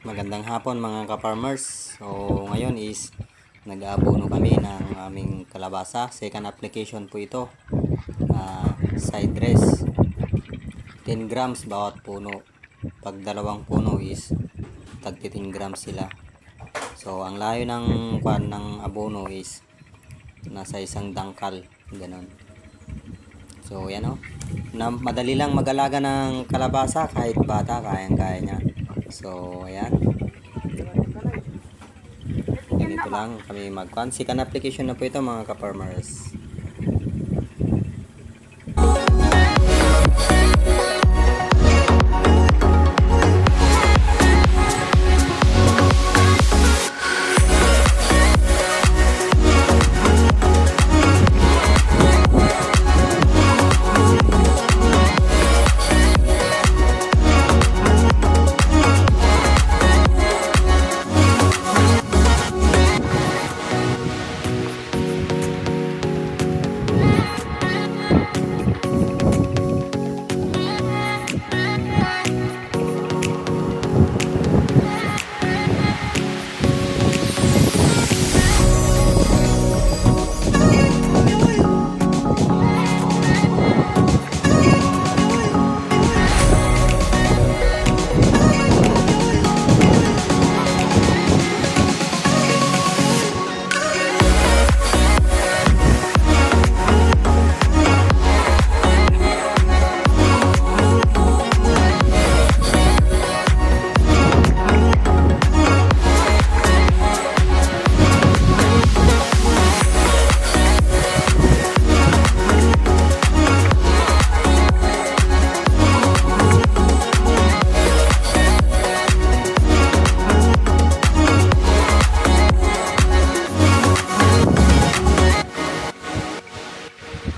Magandang hapon mga ka-farmers. So ngayon is nag-aabono kami ng aming kalabasa. Second application po ito. Side dress. 10 grams bawat puno. Pag dalawang puno is tag 10 grams sila. So ang layo ng abono is nasa isang dangkal. Ganon. So yan o. Madali lang mag-alaga ng kalabasa kahit bata kayang-kaya niya. So ayan. Ganito lang kami mag-con. Second application na po ito mga ka-farmers.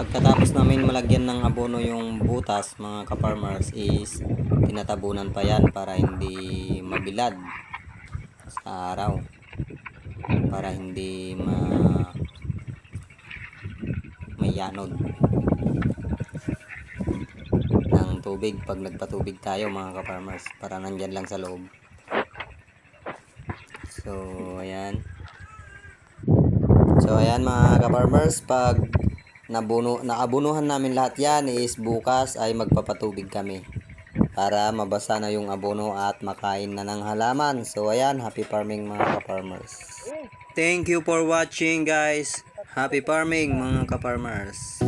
Pagkatapos namin malagyan ng abono yung butas mga ka-farmers is tinatabunan pa yan para hindi mabilad sa araw, para hindi mayanod ng tubig pag nagpatubig tayo mga ka-farmers, para nandyan lang sa loob. So ayan mga ka-farmers, pag naabunuhan namin lahat yan is bukas ay magpapatubig kami para mabasa na yung abono at makain na ng halaman. So ayan, happy farming mga ka-farmers. Thank you for watching guys. Happy farming mga ka-farmers.